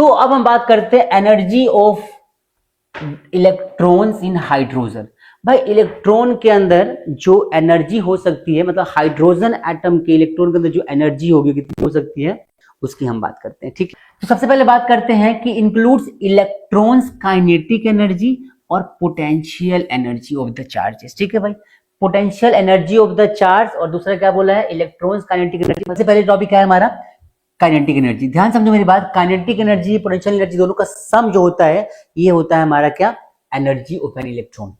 तो अब हम बात करते हैं energy of electrons in hydrogen. भाई इलेक्ट्रॉन के अंदर जो एनर्जी हो सकती है, मतलब हाइड्रोजन एटम के इलेक्ट्रॉन के अंदर जो एनर्जी होगी कितनी हो सकती है, उसकी हम बात करते हैं। ठीक है, तो सबसे पहले बात करते हैं कि इंक्लूड्स इलेक्ट्रॉन्स काइनेटिक एनर्जी और potential energy of the charges. ठीक है भाई, potential energy of the charge और दूसरा क्या बोला है, इलेक्ट्रॉन्स काइनेटिक एनर्जी। सबसे पहले टॉपिक क्या है हमारा, काइनेटिक एनर्जी। ध्यान समझो मेरी बात, काइनेटिक एनर्जी पोटेंशियल एनर्जी दोनों का सम जो होता है ये होता है हमारा क्या, एनर्जी ऑफ एन इलेक्ट्रॉन।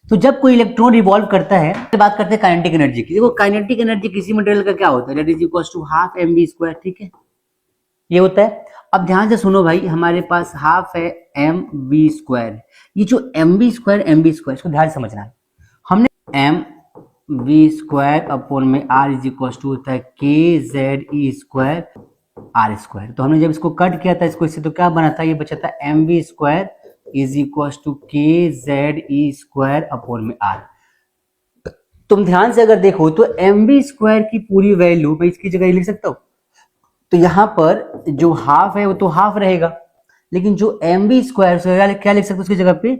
तो जब कोई इलेक्ट्रॉन रिवॉल्व करता है तो बात करते हैं काइनेटिक एनर्जी की। देखो काइनेटिक एनर्जी किसी मटेरियल का क्या होता है, that is equal to half mv²। ठीक है, ये होता है। अब ध्यान से सुनो भाई, हमारे पास हाफ है mv²। ये जो mv² इसको ध्यान समझना है। हमने mv² अपॉन में r इज इक्वल टू होता है kZe² r²। तो हमने जब इसको कट किया था इसको, इससे तो क्या बना था, ये बचा था mv² is equal to kZe² upon में r। तुम ध्यान से अगर देखो तो mv² की पूरी वैल्यू मैं इसकी जगह लिख सकता हूं, तो यहां पर जो हाफ है वो तो हाफ रहेगा, लेकिन जो mv² से क्या लिख सकते हो उसकी जगह पे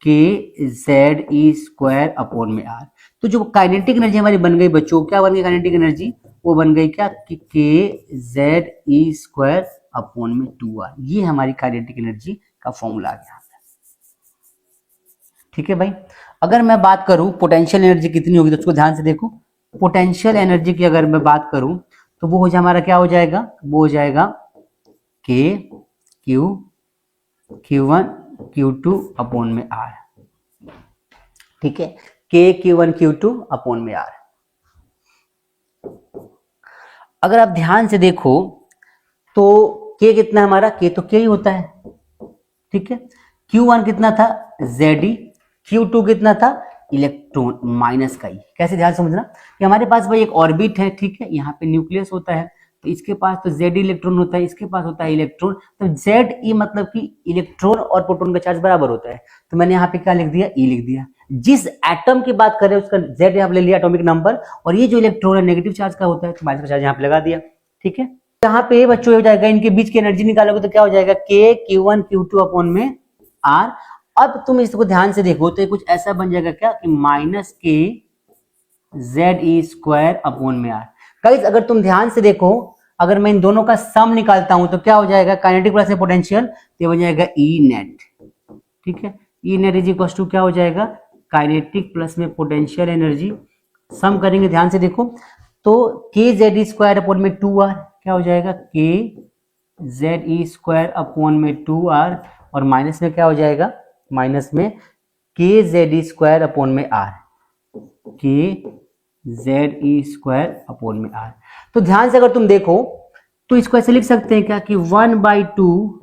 kZe² अपॉन में r। तो जो काइनेटिक एनर्जी हमारी बन गई बच्चों, क्या बन गई काइनेटिक एनर्जी, वो बन गई क्या कि kZe² अपॉन में 2r। ये हमारी काइनेटिक एनर्जी का फॉर्मूला आ गया। ठीक है भाई, अगर मैं बात करूं पोटेंशियल एनर्जी कितनी होगी तो उसको ध्यान से देखो। पोटेंशियल एनर्जी की अगर मैं बात करूं तो वो हो जाए हमारा क्या हो जाएगा, वो हो जाएगा Q1 Q2 अपॉन में R। ठीक है, Q1 Q2 अपॉन में R। अगर आप ध्यान से देखो तो K कितना है हमारा, K तो K ही होता है। ठीक है, Q1 कितना था Ze, Q2 कितना था इलेक्ट्रॉन माइनस का ही। कैसे, ध्यान समझना कि हमारे पास भाई एक ऑर्बिट है। ठीक है, यहाँ पे न्यूक्लियस होता है, तो इसके पास तो Ze इलेक्ट्रॉन होता है, इसके पास होता है इलेक्ट्रॉन। तो Ze मतलब कि इलेक्ट्रॉन और प्रोटॉन का चार्ज बराबर होता है, तो मैंने यहाँ पे क्या लिख दिया, E लिख दिया। जिस एटम की बात कर रहे हैं उसका Z यहाँ पे ले लिया एटॉमिक नंबर, और ये जो इलेक्ट्रॉन है नेगेटिव चार्ज का होता है, तो माइनस का चार्ज यहाँ पे लगा दिया। ठीक है, यहाँ पे बच्चों हो जाएगा, इनके बीच की एनर्जी निकालोगे तो क्या हो जाएगा, Q1 Q2 अपॉन में R। अब तुम इसको ध्यान से देखो तो कुछ ऐसा बन जाएगा क्या कि माइनस kZe² अपॉन में R। गाइस अगर तुम ध्यान से देखो, अगर मैं इन दोनों का सम निकालता हूं तो क्या हो जाएगा, काइनेटिक प्लस में पोटेंशियल, तो बन जाएगा E नेट। ठीक है, E net is equal to क्या हो जाएगा, काइनेटिक प्लस में पोटेंशियल एनर्जी। सम करेंगे ध्यान से देखो तो kZe² अपॉन में 2R क्या हो जाएगा, kZe² अपॉन में 2R, और माइनस में क्या हो जाएगा, माइनस में kZe² अपॉन में R, kZe² अपॉन में R। तो ध्यान से अगर तुम देखो तो इसको ऐसे लिख सकते हैं क्या कि 1/2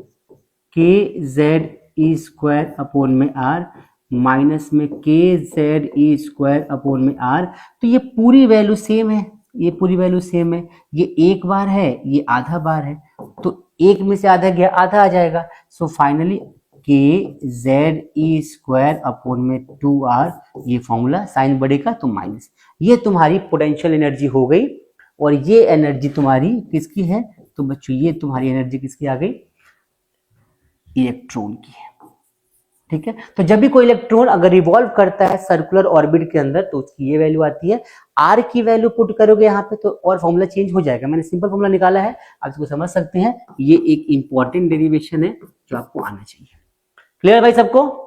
kZe² अपॉन में R माइनस में kZe² अपॉन में R। तो ये पूरी वैल्यू सेम है, ये पूरी वैल्यू सेम है, ये एक बार है, ये आधा बार है, तो एक में से आधा गया आधा आ जाएगा। सो फाइनली kZe² अपॉन में 2R, ये फॉर्मूला साइन बढ़ेगा तो माइनस। ये तुम्हारी पोटेंशियल एनर्जी हो गई, और ये एनर्जी तुम्हारी किसकी है, तो बच्चों ये तुम्हारी एनर्जी किसकी आ गई, इलेक्ट्रॉन की है। ठीक है, तो जब भी कोई इलेक्ट्रॉन अगर रिवॉल्व करता है सर्कुलर ऑर्बिट के अंदर तो उसकी ये वैल्यू आती है। R की वैल्यू पुट करोगे यहाँ पे तो और फॉर्मूला चेंज हो जाएगा। मैंने सिंपल फॉर्मूला निकाला है, आप इसको समझ सकते हैं। ये एक इंपॉर्टेंट डेरिवेशन है जो आपको आना चाहिए। क्लियर भाई सबको।